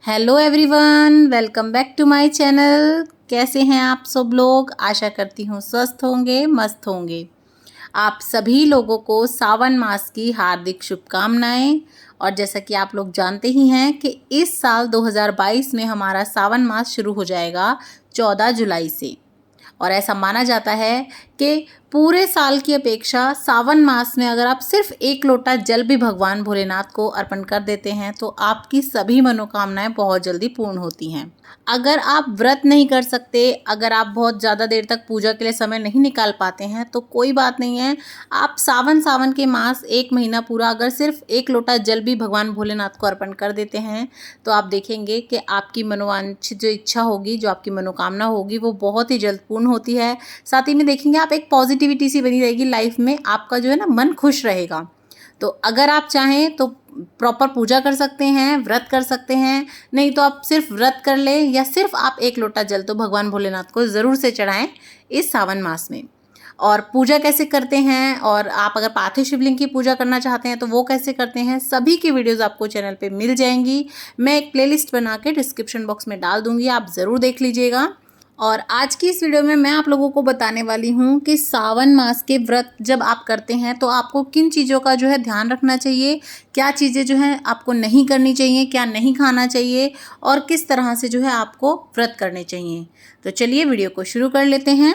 Hello everyone, welcome back to my channel. कैसे हैं आप सब लोग? आशा करती हूँ स्वस्थ होंगे, मस्त होंगे। आप सभी लोगों को सावन मास की हार्दिक शुभकामनाएं। और जैसा कि आप लोग जानते ही हैं कि इस साल 2022 में हमारा सावन मास शुरू हो जाएगा 14 जुलाई से। और ऐसा माना जाता है कि पूरे साल की अपेक्षा सावन मास में अगर आप सिर्फ एक लोटा जल भी भगवान भोलेनाथ को अर्पण कर देते हैं तो आपकी सभी मनोकामनाएं बहुत जल्दी पूर्ण होती हैं। अगर आप व्रत नहीं कर सकते, अगर आप बहुत ज़्यादा देर तक पूजा के लिए समय नहीं निकाल पाते हैं तो कोई बात नहीं है। आप सावन के मास एक महीना पूरा अगर सिर्फ एक लोटा जल भी भगवान भोलेनाथ को अर्पण कर देते हैं तो आप देखेंगे कि आपकी मनोवांछित जो इच्छा होगी, जो आपकी मनोकामना होगी, वो बहुत ही जल्द पूर्ण होती है। साथ ही में देखेंगे आप एक पॉजिटिविटी सी बनी रहेगी लाइफ में, आपका जो है ना मन खुश रहेगा। तो अगर आप चाहें तो प्रॉपर पूजा कर सकते हैं, व्रत कर सकते हैं। नहीं तो आप सिर्फ व्रत कर लें या सिर्फ आप एक लोटा जल तो भगवान भोलेनाथ को ज़रूर से चढ़ाएं इस सावन मास में। और पूजा कैसे करते हैं, और आप अगर पार्थिव शिवलिंग की पूजा करना चाहते हैं तो वो कैसे करते हैं, सभी की वीडियोस आपको चैनल पे मिल जाएंगी। मैं एक प्लेलिस्ट बना के डिस्क्रिप्शन बॉक्स में डाल दूंगी, आप ज़रूर देख लीजिएगा। और आज की इस वीडियो में मैं आप लोगों को बताने वाली हूँ कि सावन मास के व्रत जब आप करते हैं तो आपको किन चीज़ों का जो है ध्यान रखना चाहिए, क्या चीज़ें जो हैं आपको नहीं करनी चाहिए, क्या नहीं खाना चाहिए, और किस तरह से जो है आपको व्रत करने चाहिए। तो चलिए वीडियो को शुरू कर लेते हैं।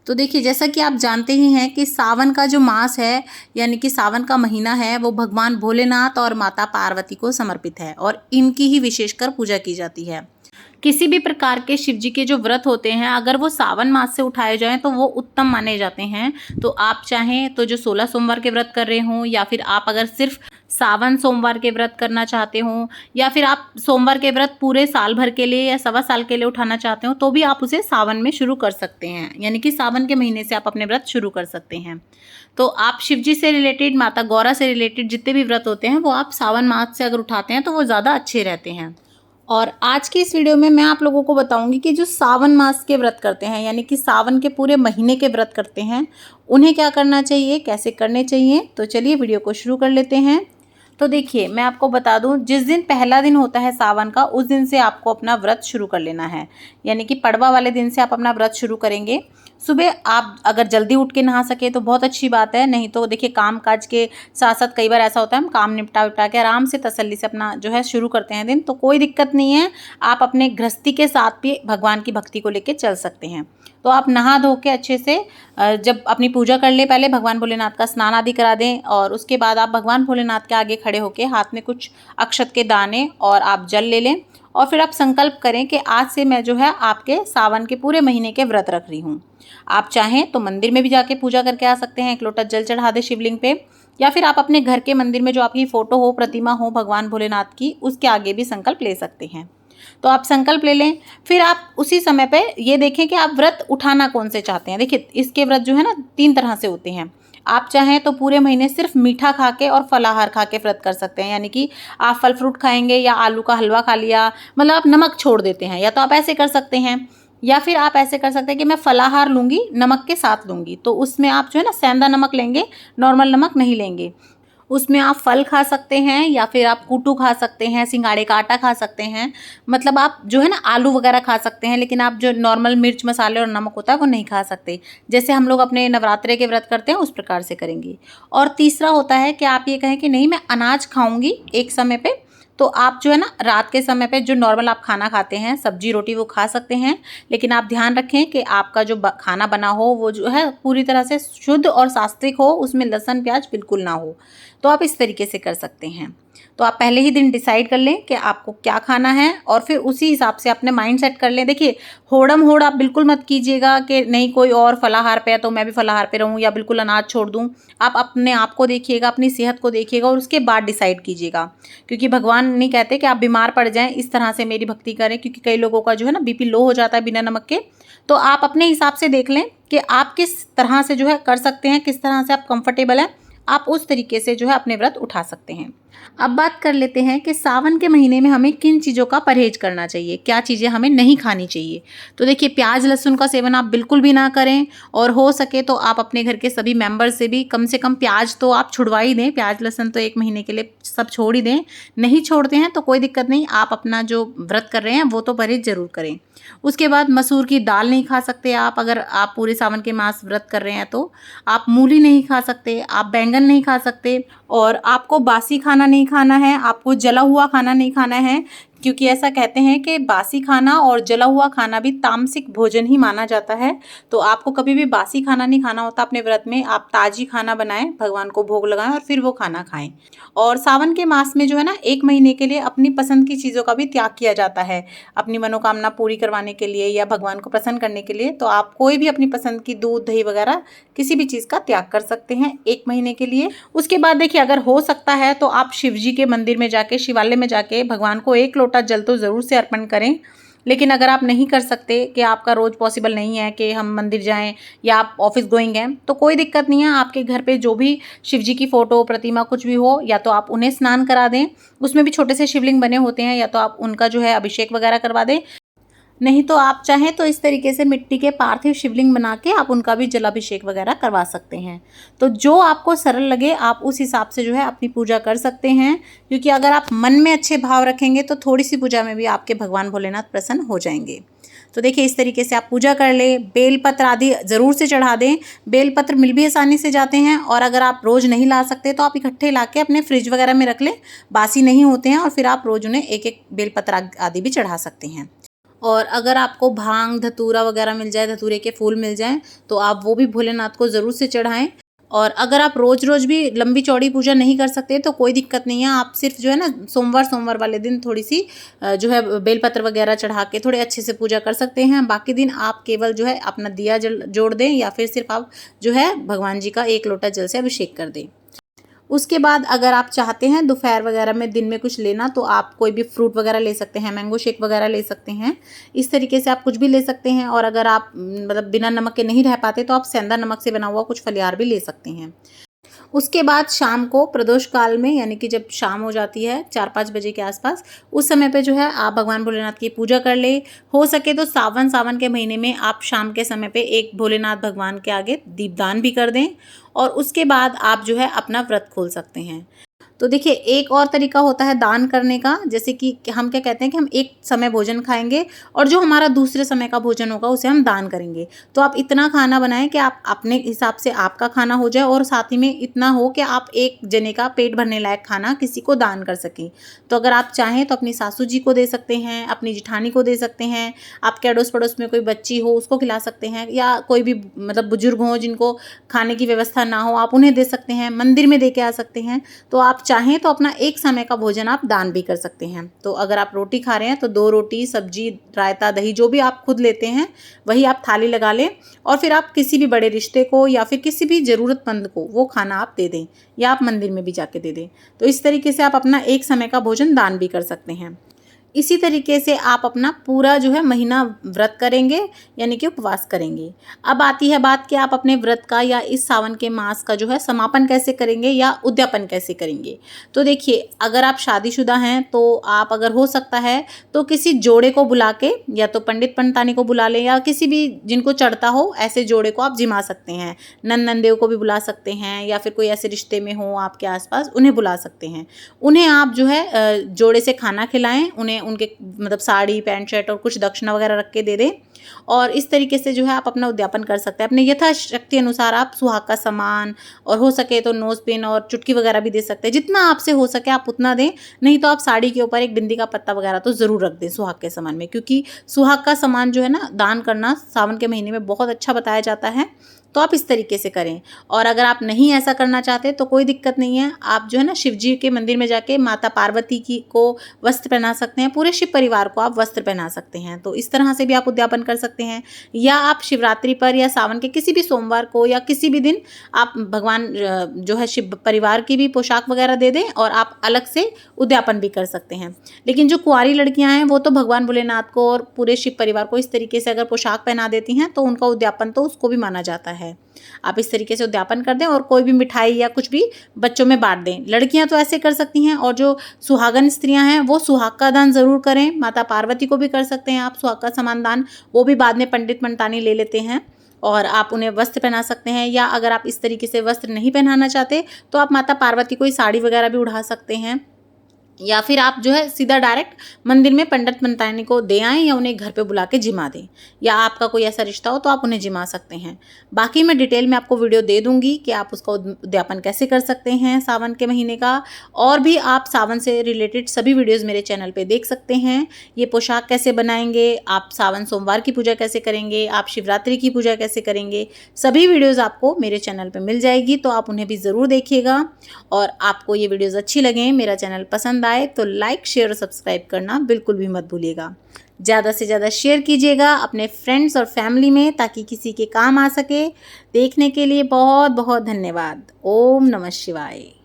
तो देखिए, जैसा कि आप जानते ही हैं कि सावन का जो मास है, यानी कि सावन का महीना है, वो भगवान भोलेनाथ और माता पार्वती को समर्पित है और इनकी ही विशेषकर पूजा की जाती है। किसी भी प्रकार के शिव जी के जो व्रत होते हैं, अगर वो सावन मास से उठाए जाएं तो वो उत्तम माने जाते हैं। तो आप चाहें तो जो 16 सोमवार के व्रत कर रहे हों, या फिर आप अगर सिर्फ सावन सोमवार के व्रत करना चाहते हो, या फिर आप सोमवार के व्रत पूरे साल भर के लिए या सवा साल के लिए उठाना चाहते हो, तो भी आप उसे सावन में शुरू कर सकते हैं। यानी कि सावन के महीने से आप अपने व्रत शुरू कर सकते हैं। तो आप शिव जी से रिलेटेड, माता गौरा से रिलेटेड जितने भी व्रत होते हैं वो आप सावन मास से अगर उठाते हैं तो वो ज़्यादा अच्छे रहते हैं। और आज की इस वीडियो में मैं आप लोगों को बताऊंगी कि जो सावन मास के व्रत करते हैं, यानी कि सावन के पूरे महीने के व्रत करते हैं, उन्हें क्या करना चाहिए, कैसे करने चाहिए। तो चलिए वीडियो को शुरू कर लेते हैं। तो देखिए, मैं आपको बता दूं, जिस दिन पहला दिन होता है सावन का, उस दिन से आपको अपना व्रत शुरू कर लेना है। यानी कि पड़वा वाले दिन से आप अपना व्रत शुरू करेंगे। सुबह आप अगर जल्दी उठ के नहा सके तो बहुत अच्छी बात है, नहीं तो देखिए काम काज के साथ साथ कई बार ऐसा होता है हम काम निपटा के आराम से तसल्ली से अपना जो है शुरू करते हैं दिन, तो कोई दिक्कत नहीं है। आप अपने गृहस्थी के साथ भी भगवान की भक्ति को लेकर चल सकते हैं। तो आप नहा धो के अच्छे से जब अपनी पूजा कर ले, पहले भगवान भोलेनाथ का स्नान आदि करा दें, और उसके बाद आप भगवान भोलेनाथ के आगे खड़े होकर हाथ में कुछ अक्षत के दाने और आप जल ले लें। और फिर आप संकल्प करें कि आज से मैं जो है आपके सावन के पूरे महीने के व्रत रख रही हूँ। आप चाहें तो मंदिर में भी जाके पूजा करके आ सकते हैं, एक लोटा जल चढ़ा दे शिवलिंग पे, या फिर आप अपने घर के मंदिर में जो आपकी फ़ोटो हो, प्रतिमा हो भगवान भोलेनाथ की, उसके आगे भी संकल्प ले सकते हैं। तो आप संकल्प ले लें। फिर आप उसी समय पे ये देखें कि आप व्रत उठाना कौन से चाहते हैं। देखिए, इसके व्रत जो है ना 3 तरह से होते हैं। आप चाहें तो पूरे महीने सिर्फ मीठा खा के और फलाहार खा के व्रत कर सकते हैं, यानी कि आप फल फ्रूट खाएंगे या आलू का हलवा खा लिया, मतलब आप नमक छोड़ देते हैं। या तो आप ऐसे कर सकते हैं, या फिर आप ऐसे कर सकते हैं कि मैं फलाहार लूँगी, नमक के साथ लूँगी। तो उसमें आप जो है ना सेंधा नमक लेंगे, नॉर्मल नमक नहीं लेंगे। उसमें आप फल खा सकते हैं, या फिर आप कूटू खा सकते हैं, सिंघाड़े का आटा खा सकते हैं। मतलब आप जो है ना आलू वगैरह खा सकते हैं, लेकिन आप जो नॉर्मल मिर्च मसाले और नमक होता है वो नहीं खा सकते। जैसे हम लोग अपने नवरात्रे के व्रत करते हैं उस प्रकार से करेंगे। और तीसरा होता है कि आप ये कहें कि नहीं, मैं अनाज खाऊंगी एक समय पे, तो आप जो है ना रात के समय पे जो नॉर्मल आप खाना खाते हैं, सब्जी रोटी, वो खा सकते हैं। लेकिन आप ध्यान रखें कि आपका जो खाना बना हो वो जो है पूरी तरह से शुद्ध और सात्विक हो, उसमें लहसुन प्याज बिल्कुल ना हो। तो आप इस तरीके से कर सकते हैं। तो आप पहले ही दिन डिसाइड कर लें कि आपको क्या खाना है, और फिर उसी हिसाब से अपने माइंड सेट कर लें। देखिए, होड़म होड़ आप बिल्कुल मत कीजिएगा कि नहीं कोई और फलाहार पे है तो मैं भी फलाहार पे रहूं, या बिल्कुल अनाज छोड़ दूं। आप अपने आप को देखिएगा, अपनी सेहत को देखिएगा, और उसके बाद डिसाइड कीजिएगा। क्योंकि भगवान नहीं कहते कि आप बीमार पड़ जाएं, इस तरह से मेरी भक्ति करें, क्योंकि कई लोगों का जो है ना बीपी लो हो जाता है बिना नमक के। तो आप अपने हिसाब से देख लें कि आप किस तरह से जो है कर सकते हैं, किस तरह से आप कंफर्टेबल हैं, आप उस तरीके से जो है अपने व्रत उठा सकते हैं। अब बात कर लेते हैं कि सावन के महीने में हमें किन चीज़ों का परहेज करना चाहिए, क्या चीज़ें हमें नहीं खानी चाहिए। तो देखिए, प्याज लहसुन का सेवन आप बिल्कुल भी ना करें, और हो सके तो आप अपने घर के सभी मेंबर से भी कम से कम प्याज तो आप छुड़वा ही दें। प्याज लहसुन तो 1 महीने के लिए सब छोड़ ही दें। नहीं छोड़ते हैं तो कोई दिक्कत नहीं, आप अपना जो व्रत कर रहे हैं वो तो परहेज ज़रूर करें। उसके बाद मसूर की दाल नहीं खा सकते आप, अगर आप पूरे सावन के मास व्रत कर रहे हैं तो। आप मूली नहीं खा सकते, आप बैंगन नहीं खा सकते, और आपको बासी खाना नहीं खाना है, आपको जला हुआ खाना नहीं खाना है, क्योंकि ऐसा कहते हैं कि बासी खाना और जला हुआ खाना भी तामसिक भोजन ही माना जाता है। तो आपको कभी भी बासी खाना नहीं खाना होता अपने व्रत में। आप ताजी खाना बनाएं, भगवान को भोग लगाएं और फिर वो खाना खाएं। और सावन के मास में जो है ना, 1 महीने के लिए अपनी पसंद की चीज़ों का भी त्याग किया जाता है, अपनी मनोकामना पूरी करवाने के लिए या भगवान को प्रसन्न करने के लिए। तो आप कोई भी अपनी पसंद की दूध दही वगैरह किसी भी चीज़ का त्याग कर सकते हैं 1 महीने के लिए। उसके बाद देखिए, अगर हो सकता है तो आप शिव जी के मंदिर में जाके, शिवालय में जाके भगवान को 1 लोटा जल तो ज़रूर से अर्पण करें। लेकिन अगर आप नहीं कर सकते, कि आपका रोज़ पॉसिबल नहीं है कि हम मंदिर जाएं, या आप ऑफिस गोइंग हैं, तो कोई दिक्कत नहीं है। आपके घर पे जो भी शिव जी की फ़ोटो, प्रतिमा कुछ भी हो, या तो आप उन्हें स्नान करा दें, उसमें भी छोटे से शिवलिंग बने होते हैं, या तो आप उनका जो है अभिषेक वगैरह करवा दें। नहीं तो आप चाहें तो इस तरीके से मिट्टी के पार्थिव शिवलिंग बना के आप उनका भी जलाभिषेक वगैरह करवा सकते हैं। तो जो आपको सरल लगे आप उस हिसाब से जो है अपनी पूजा कर सकते हैं, क्योंकि अगर आप मन में अच्छे भाव रखेंगे तो थोड़ी सी पूजा में भी आपके भगवान भोलेनाथ प्रसन्न हो जाएंगे। तो देखिए, इस तरीके से आप पूजा कर ले। बेलपत्र आदि ज़रूर से चढ़ा दें। बेलपत्र मिल भी आसानी से जाते हैं, और अगर आप रोज़ नहीं ला सकते तो आप इकट्ठे ला के अपने फ्रिज वगैरह में रख लें, बासी नहीं होते हैं, और फिर आप रोज़ उन्हें 1-1 बेलपत्र आदि भी चढ़ा सकते हैं। और अगर आपको भांग धतूरा वगैरह मिल जाए, धतूरे के फूल मिल जाएं, तो आप वो भी भोलेनाथ को ज़रूर से चढ़ाएं। और अगर आप रोज़ रोज़ भी लंबी चौड़ी पूजा नहीं कर सकते तो कोई दिक्कत नहीं है, आप सिर्फ जो है ना, सोमवार वाले दिन थोड़ी सी जो है बेलपत्र वगैरह चढ़ा के थोड़े अच्छे से पूजा कर सकते हैं। बाकी दिन आप केवल जो है अपना दिया जल जोड़ दें, या फिर सिर्फ आप जो है भगवान जी का 1 लोटा जल से अभिषेक कर दें। उसके बाद अगर आप चाहते हैं दोपहर वगैरह में, दिन में कुछ लेना, तो आप कोई भी फ्रूट वगैरह ले सकते हैं, मैंगो शेक वगैरह ले सकते हैं। इस तरीके से आप कुछ भी ले सकते हैं। और अगर आप मतलब बिना नमक के नहीं रह पाते तो आप सेंधा नमक से बना हुआ कुछ फलिहार भी ले सकते हैं। उसके बाद शाम को प्रदोष काल में, यानी कि जब शाम हो जाती है 4-5 बजे के आसपास, उस समय पे जो है आप भगवान भोलेनाथ की पूजा कर ले। हो सके तो सावन के महीने में आप शाम के समय पे एक भोलेनाथ भगवान के आगे दीपदान भी कर दें, और उसके बाद आप जो है अपना व्रत खोल सकते हैं। तो देखिए, एक और तरीका होता है दान करने का, जैसे कि हम क्या कहते हैं कि हम एक समय भोजन खाएंगे, और जो हमारा दूसरे समय का भोजन होगा उसे हम दान करेंगे। तो आप इतना खाना बनाएं कि आप अपने हिसाब से आपका खाना हो जाए, और साथ ही में इतना हो कि आप एक जने का पेट भरने लायक खाना किसी को दान कर सकें। तो अगर आप चाहें तो अपनी सासू जी को दे सकते हैं, अपनी जिठानी को दे सकते हैं, आपके अड़ोस पड़ोस में कोई बच्ची हो उसको खिला सकते हैं, या कोई भी मतलब बुजुर्ग हो जिनको खाने की व्यवस्था ना हो, आप उन्हें दे सकते हैं, मंदिर में दे के आ सकते हैं। तो आप चाहें तो अपना एक समय का भोजन आप दान भी कर सकते हैं। तो अगर आप रोटी खा रहे हैं तो 2 रोटी, सब्जी, रायता, दही जो भी आप खुद लेते हैं वही आप थाली लगा लें, और फिर आप किसी भी बड़े रिश्ते को या फिर किसी भी ज़रूरतमंद को वो खाना आप दे दें, या आप मंदिर में भी जाके दे दें। तो इस तरीके से आप अपना एक समय का भोजन दान भी कर सकते हैं। इसी तरीके से आप अपना पूरा जो है महीना व्रत करेंगे, यानी कि उपवास करेंगे। अब आती है बात कि आप अपने व्रत का या इस सावन के मास का जो है समापन कैसे करेंगे या उद्यापन कैसे करेंगे। तो देखिए, अगर आप शादीशुदा हैं तो आप, अगर हो सकता है तो किसी जोड़े को बुला के, या तो पंडित पंडितानी को बुला लें, या किसी भी जिनको चढ़ता हो ऐसे जोड़े को आप जिमा सकते हैं। नंदेव को भी बुला सकते हैं, या फिर कोई ऐसे रिश्ते में हो आपके आसपास, उन्हें बुला सकते हैं। उन्हें आप जो है जोड़े से खाना खिलाएं, उन्हें उनके मतलब साड़ी, पैंट, शर्ट और कुछ दक्षिणा वगैरह रख के दे दें। और इस तरीके से जो है आप अपना उद्यापन कर सकते हैं। अपने यथाशक्ति अनुसार आप सुहाग का सामान, और हो सके तो नोज पिन और चुटकी वगैरह भी दे सकते हैं। जितना आपसे हो सके आप उतना दें। नहीं तो आप साड़ी के ऊपर एक बिंदी का पत्ता वगैरह तो ज़रूर रख दें सुहाग के सामान में, क्योंकि सुहाग का सामान जो है ना, दान करना सावन के महीने में बहुत अच्छा बताया जाता है। तो आप इस तरीके से करें। और अगर आप नहीं ऐसा करना चाहते तो कोई दिक्कत नहीं है, आप जो है ना शिव जी के मंदिर में जाके माता पार्वती की को वस्त्र पहना सकते हैं, पूरे शिव परिवार को आप वस्त्र पहना सकते हैं। तो इस तरह से भी आप उद्यापन कर सकते हैं। या आप शिवरात्रि पर या सावन के किसी भी सोमवार को या किसी भी दिन आप भगवान जो है शिव परिवार की भी पोशाक वगैरह दे दें, और आप अलग से उद्यापन भी कर सकते हैं। लेकिन जो कुंवारी लड़कियां हैं वो तो भगवान भोलेनाथ को और पूरे शिव परिवार को इस तरीके से अगर पोशाक पहना देती हैं तो उनका उद्यापन तो उसको भी माना जाता है। है। आप इस तरीके से उद्यापन कर दें और कोई भी मिठाई या कुछ भी बच्चों में बांट दें। लड़कियां तो ऐसे कर सकती हैं, और जो सुहागन स्त्रियां हैं वो सुहाग का दान ज़रूर करें। माता पार्वती को भी कर सकते हैं आप सुहाग का समान दान, वो भी बाद में पंडित मंतानी ले लेते हैं और आप उन्हें वस्त्र पहना सकते हैं। या अगर आप इस तरीके से वस्त्र नहीं पहनाना चाहते तो आप माता पार्वती को साड़ी वगैरह भी उड़ा सकते हैं, या फिर आप जो है सीधा डायरेक्ट मंदिर में पंडित मंतानी को दे आएँ या उन्हें घर पे बुला के जिमा दें, या आपका कोई ऐसा रिश्ता हो तो आप उन्हें जिमा सकते हैं। बाकी मैं डिटेल में आपको वीडियो दे दूंगी कि आप उसका उद्यापन कैसे कर सकते हैं सावन के महीने का। और भी आप सावन से रिलेटेड सभी वीडियोज़ मेरे चैनल पर देख सकते हैं। ये पोशाक कैसे बनाएंगे, आप सावन सोमवार की पूजा कैसे करेंगे, आप शिवरात्रि की पूजा कैसे करेंगे, सभी वीडियोज़ आपको मेरे चैनल पर मिल जाएगी, तो आप उन्हें भी ज़रूर देखिएगा। और आपको ये वीडियोज़ अच्छी लगें, मेरा चैनल पसंद आए तो लाइक शेयर और सब्सक्राइब करना बिल्कुल भी मत भूलिएगा। ज़्यादा से ज़्यादा शेयर कीजिएगा अपने फ्रेंड्स और फैमिली में, ताकि किसी के काम आ सके। देखने के लिए बहुत बहुत धन्यवाद। ओम नमः शिवाय।